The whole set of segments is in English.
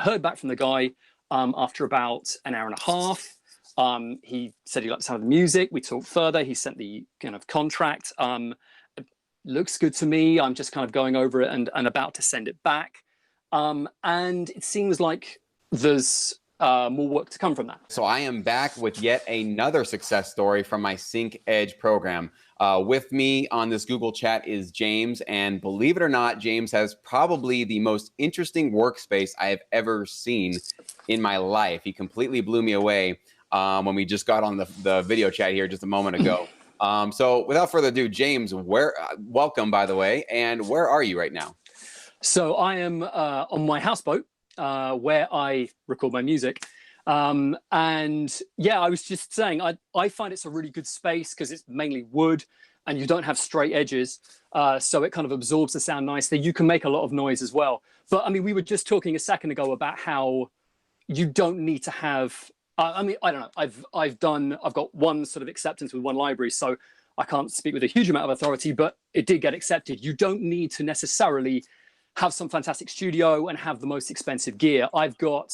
heard back from the guy after about an hour and a half. He said he liked the sound of the music. We talked further. He sent the kind of contract. It looks good to me. I'm just kind of going over it and about to send it back. And it seems like there's more work to come from that. So I am back with yet another success story from my Sync Edge program. With me on this Google chat is James, and believe it or not, James has probably the most interesting workspace I have ever seen in my life. He completely blew me away when we just got on the video chat here just a moment ago. So without further ado, James, welcome, by the way, and where are you right now? So I am on my houseboat where I record my music. And yeah, I was just saying, I find it's a really good space because it's mainly wood and you don't have straight edges. So it kind of absorbs the sound nicely. You can make a lot of noise as well. But I mean, we were just talking a second ago about how you don't need to have, I mean, I don't know, I've got one sort of acceptance with one library, so I can't speak with a huge amount of authority, but it did get accepted. You don't need to necessarily have some fantastic studio and have the most expensive gear. I've got,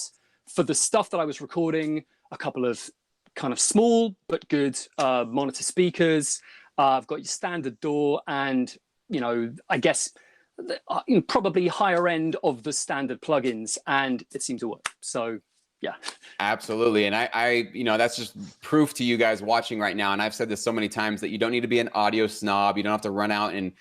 for the stuff that I was recording, a couple of kind of small but good monitor speakers. I've got your standard DAW and, you know, I guess probably higher end of the standard plugins, and it seemed to work. So yeah. Absolutely. And I, you know, that's just proof to you guys watching right now. And I've said this so many times that you don't need to be an audio snob. You don't have to run out and,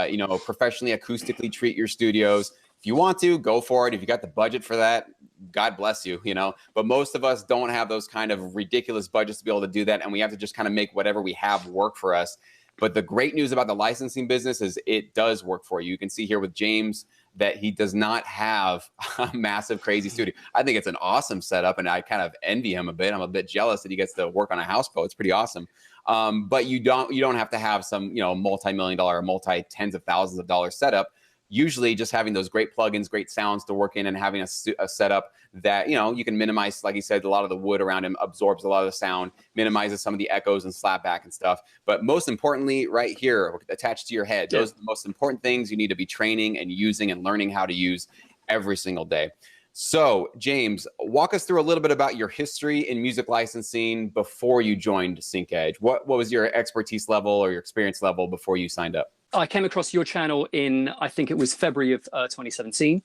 you know, professionally acoustically treat your studios. If you want to, go for it. If you got the budget for that, God bless you, you know. But most of us don't have those kind of ridiculous budgets to be able to do that. And we have to just kind of make whatever we have work for us. But the great news about the licensing business is it does work for you. You can see here with James that he does not have a massive, crazy studio. I think it's an awesome setup, and I kind of envy him a bit. I'm a bit jealous that he gets to work on a houseboat. It's pretty awesome. But you don't have to have some, you know, multi-million-dollar or multi-tens of thousands of dollars setup. Usually just having those great plugins, great sounds to work in, and having a setup that, you know, you can minimize, like he said, a lot of the wood around him absorbs a lot of the sound, minimizes some of the echoes and slapback and stuff. But most importantly, right here, attached to your head, those are the most important things you need to be training and using and learning how to use every single day. So, James, walk us through a little bit about your history in music licensing before you joined Sync Edge. What was your expertise level or your experience level before you signed up? I came across your channel in, I think it was February of 2017.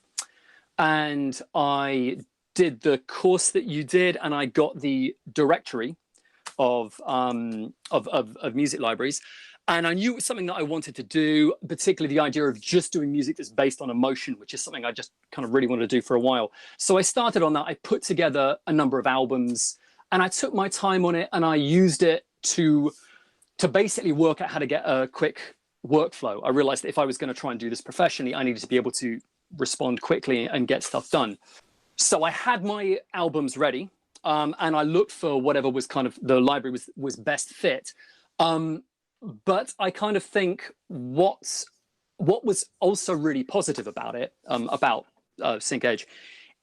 And I did the course that you did, and I got the directory of music libraries. And I knew it was something that I wanted to do, particularly the idea of just doing music that's based on emotion, which is something I just kind of really wanted to do for a while. So I started on that. I put together a number of albums, and I took my time on it, and I used it to basically work out how to get a quick workflow. I realized that if I was going to try and do this professionally, I needed to be able to respond quickly and get stuff done. So I had my albums ready, and I looked for whatever was kind of the library was best fit. But I kind of think what was also really positive about it, about Sync Edge,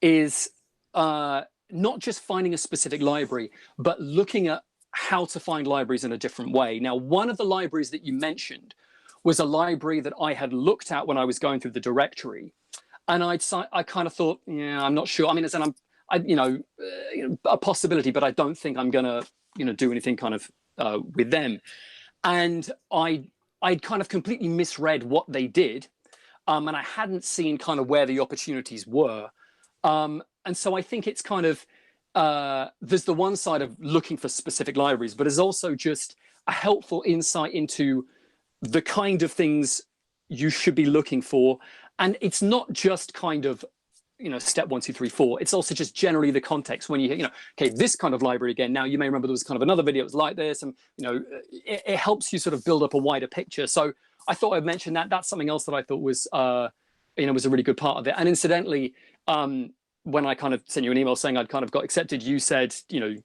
is not just finding a specific library, but looking at how to find libraries in a different way. Now, one of the libraries that you mentioned was a library that I had looked at when I was going through the directory, and I kind of thought, yeah, I'm not sure. I mean, as in you know, a possibility, but I don't think I'm gonna, you know, do anything kind of with them. And I'd kind of completely misread what they did, and I hadn't seen kind of where the opportunities were. And so I think it's kind of there's the one side of looking for specific libraries, but there's also just a helpful insight into the kind of things you should be looking for. And it's not just kind of, you know, step 1, 2, 3, 4. It's also just generally the context when you know, okay, this kind of library again. Now you may remember there was kind of another video that was like this, and you know, it helps you sort of build up a wider picture. So I thought I'd mention that. That's something else that I thought was, you know, was a really good part of it. And incidentally, when I kind of sent you an email saying I'd kind of got accepted, you said, you know,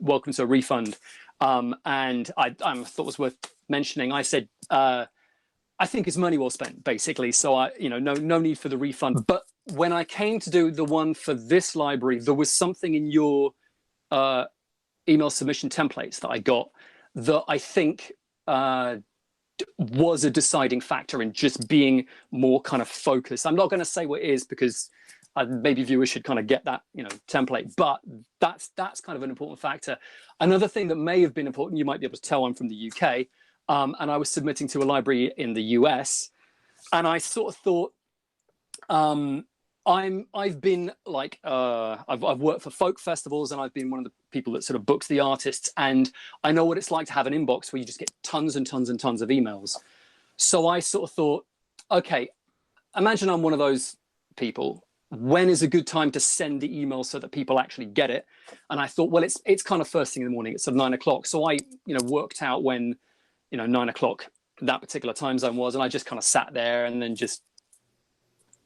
welcome to a refund. And I thought it was worth mentioning. I said, I think it's money well spent, basically. So you know, no need for the refund. But when I came to do the one for this library, there was something in your email submission templates that I got that I think was a deciding factor in just being more kind of focused. I'm not going to say what it is because maybe viewers should kind of get that, template. But that's kind of an important factor. Another thing that may have been important, you might be able to tell I'm from the UK, and I was submitting to a library in the US, and I sort of thought, I've been like, I've worked for folk festivals, and I've been one of the people that sort of books the artists, and I know what it's like to have an inbox where you just get tons and tons and tons of emails. So I sort of thought, okay, imagine I'm one of those people. When is a good time to send the email so that people actually get it? And I thought, well, it's kind of first thing in the morning. It's sort of 9 o'clock. So I, worked out when, 9 o'clock that particular time zone was, and I just kind of sat there and then just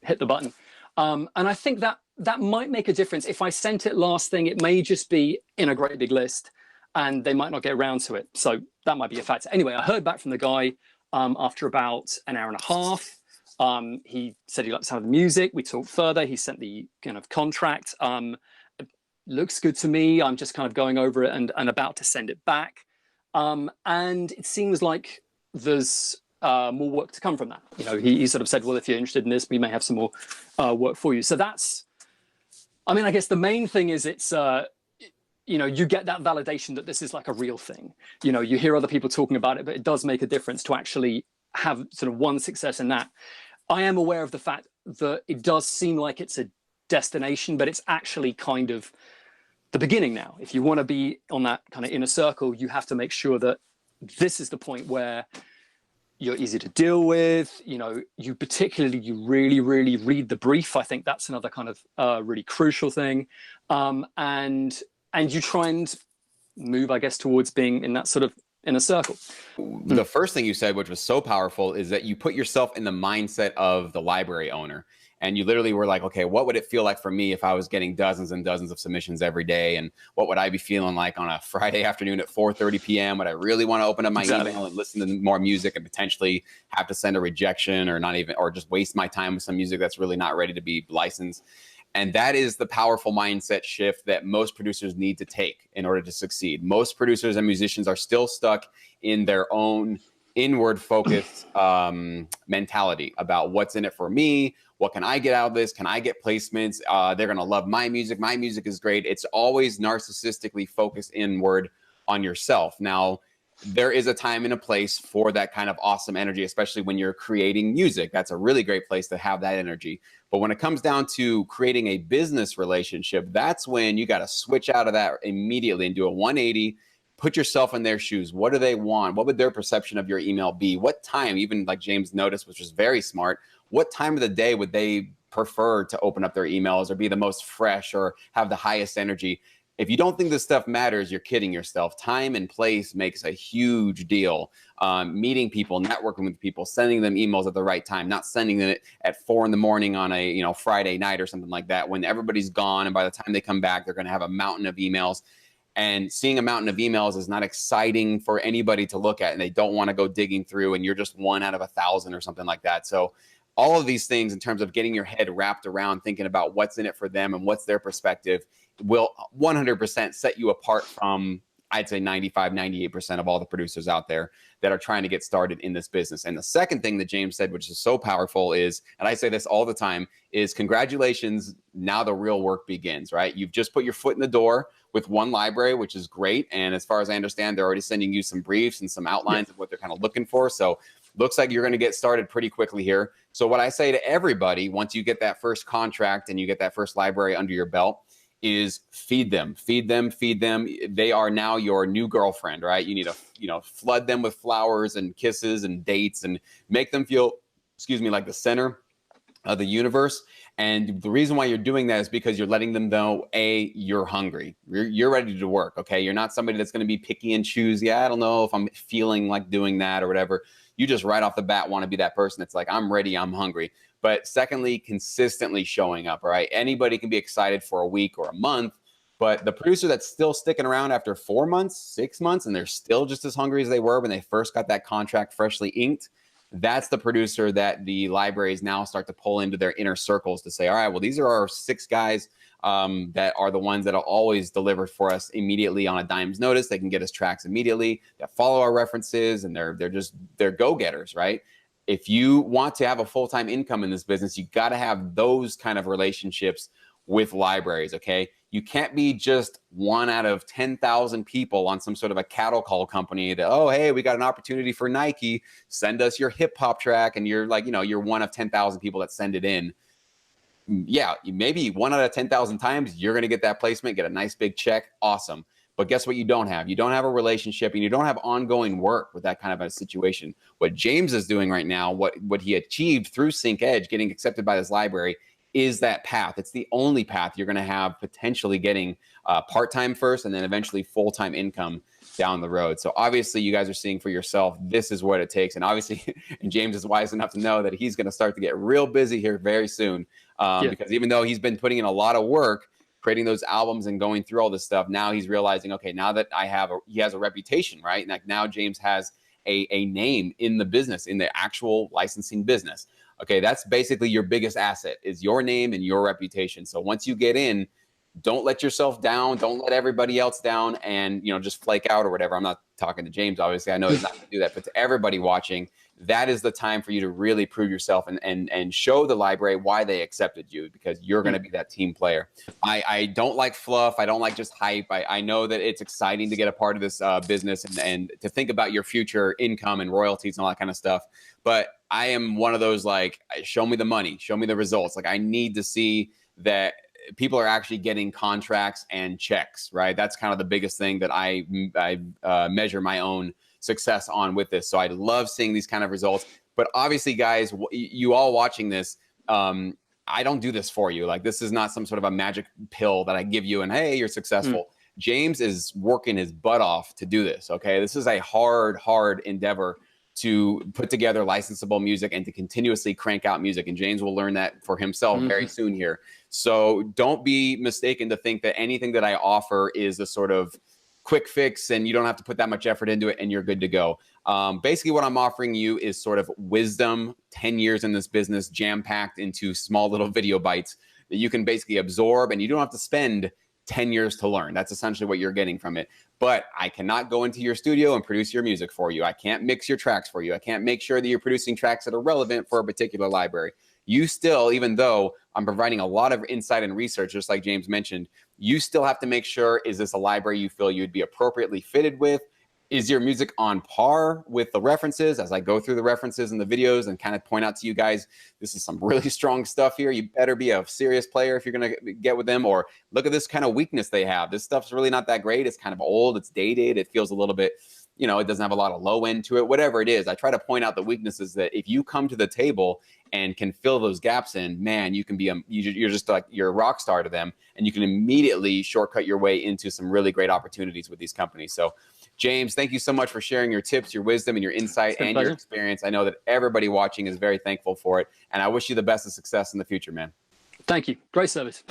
hit the button. And I think that might make a difference. If I sent it last thing, it may just be in a great big list, and they might not get around to it. So that might be a factor. Anyway, I heard back from the guy after about an hour and a half. He said he liked the sound of the music. We talked further. He sent the kind of contract. It looks good to me. I'm just kind of going over it and about to send it back. And it seems like there's more work to come from that. He sort of said, well, if you're interested in this, we may have some more work for you. So that's, I guess the main thing is it's, you get that validation that this is like a real thing. You hear other people talking about it, but it does make a difference to actually have sort of one success in that. I am aware of the fact that it does seem like it's a destination, but it's actually kind of the beginning now. If you want to be on that kind of inner circle, you have to make sure that this is the point where you're easy to deal with. You really, really read the brief. I think that's another kind of really crucial thing. And you try and move, I guess, towards being in that sort of inner circle. The first thing you said, which was so powerful, is that you put yourself in the mindset of the library owner. And you literally were like, okay, what would it feel like for me if I was getting dozens and dozens of submissions every day? And what would I be feeling like on a Friday afternoon at 4:30 p.m.? Would I really want to open up my email and listen to more music and potentially have to send a rejection or just waste my time with some music that's really not ready to be licensed? And that is the powerful mindset shift that most producers need to take in order to succeed. Most producers and musicians are still stuck in their own inward focused mentality about what's in it for me. What can I get out of this? Can I get placements? They're going to love my music. My music is great. It's always narcissistically focused inward on yourself. Now, there is a time and a place for that kind of awesome energy, especially when you're creating music. That's a really great place to have that energy. But when it comes down to creating a business relationship, that's when you got to switch out of that immediately and do a 180. Put yourself in their shoes. What do they want? What would their perception of your email be? What time, even like James noticed, which was very smart, what time of the day would they prefer to open up their emails or be the most fresh or have the highest energy? If you don't think this stuff matters, you're kidding yourself. Time and place makes a huge deal. Meeting people, networking with people, sending them emails at the right time, not sending them at 4 a.m. on a Friday night or something like that when everybody's gone, and by the time they come back, they're going to have a mountain of emails. And seeing a mountain of emails is not exciting for anybody to look at, and they don't want to go digging through, and you're just 1 out of 1,000 or something like that. So all of these things in terms of getting your head wrapped around thinking about what's in it for them and what's their perspective will 100% set you apart from, I'd say 95, 98% of all the producers out there that are trying to get started in this business. And the second thing that James said, which is so powerful, is, and I say this all the time, is congratulations, now the real work begins, right? You've just put your foot in the door with one library, which is great. And as far as I understand, they're already sending you some briefs and some outlines of what they're kind of looking for. So looks like you're going to get started pretty quickly here. So what I say to everybody, once you get that first contract and you get that first library under your belt, is feed them, feed them, feed them. They are now your new girlfriend, right? You need to, flood them with flowers and kisses and dates and make them feel, like the center of the universe. And the reason why you're doing that is because you're letting them know, A, you're hungry. You're ready to work, okay? You're not somebody that's going to be picky and choose. Yeah, I don't know if I'm feeling like doing that or whatever. You just right off the bat want to be that person that's like, I'm ready, I'm hungry. But secondly, consistently showing up, all right? Anybody can be excited for a week or a month, but the producer that's still sticking around after 4 months, 6 months, and they're still just as hungry as they were when they first got that contract freshly inked, that's the producer that the libraries now start to pull into their inner circles to say, all right, well, these are our 6 guys that are the ones that will always deliver for us immediately on a dime's notice. They can get us tracks immediately, that follow our references, and they're go-getters, right? if you want to have a full-time income in this business, you got to have those kind of relationships with libraries. Okay. You can't be just one out of 10,000 people on some sort of a cattle call company that, oh, hey, we got an opportunity for Nike, send us your hip hop track. And you're like, you're one of 10,000 people that send it in. Yeah, maybe 1 out of 10,000 times you're going to get that placement, get a nice big check. Awesome. But guess what? You don't have a relationship, and you don't have ongoing work with that kind of a situation. What James is doing right now, what he achieved through Sync Edge, getting accepted by this library, is that path. It's the only path you're going to have potentially getting part-time first and then eventually full-time income down the road. So obviously you guys are seeing for yourself, this is what it takes. And obviously, and James is wise enough to know that he's going to start to get real busy here very soon. Because even though he's been putting in a lot of work, creating those albums and going through all this stuff, now he's realizing, okay, now that he has a reputation, right? Like now James has a name in the business, in the actual licensing business. Okay, that's basically your biggest asset, is your name and your reputation. So once you get in, don't let yourself down. Don't let everybody else down and, just flake out or whatever. I'm not talking to James, obviously. I know he's not going to do that. But to everybody watching, that is the time for you to really prove yourself and show the library why they accepted you, because you're going to be that team player. I don't like fluff. I don't like just hype. I know that it's exciting to get a part of this business and to think about your future income and royalties and all that kind of stuff. But I am one of those, like, show me the money, show me the results. Like, I need to see that people are actually getting contracts and checks, right? That's kind of the biggest thing that I measure my own success on with this. So I love seeing these kind of results. But obviously, guys, you all watching this, I don't do this for you. Like, this is not some sort of a magic pill that I give you and, hey, you're successful. James is working his butt off to do this. Okay. This is a hard endeavor to put together licensable music and to continuously crank out music. And James will learn that for himself very soon here. So don't be mistaken to think that anything that I offer is a sort of quick fix and you don't have to put that much effort into it and you're good to go. Basically what I'm offering you is sort of wisdom, 10 years in this business, jam-packed into small little video bites that you can basically absorb, and you don't have to spend 10 years to learn. That's essentially what you're getting from it. But I cannot go into your studio and produce your music for you. I can't mix your tracks for you. I can't make sure that you're producing tracks that are relevant for a particular library. You still, even though I'm providing a lot of insight and research, just like James mentioned, you still have to make sure, is this a library you feel you'd be appropriately fitted with? Is your music on par with the references? As I go through the references and the videos and kind of point out to you guys, this is some really strong stuff here. You better be a serious player if you're going to get with them. Or look at this kind of weakness they have. This stuff's really not that great. It's kind of old. It's dated. It feels a little bit, it doesn't have a lot of low end to it, whatever it is. I try to point out the weaknesses that if you come to the table and can fill those gaps in, man, you can be, you're just like, you're a rock star to them, and you can immediately shortcut your way into some really great opportunities with these companies. So James, thank you so much for sharing your tips, your wisdom, and your insight and your experience. I know that everybody watching is very thankful for it, and I wish you the best of success in the future, man. Thank you. Great service.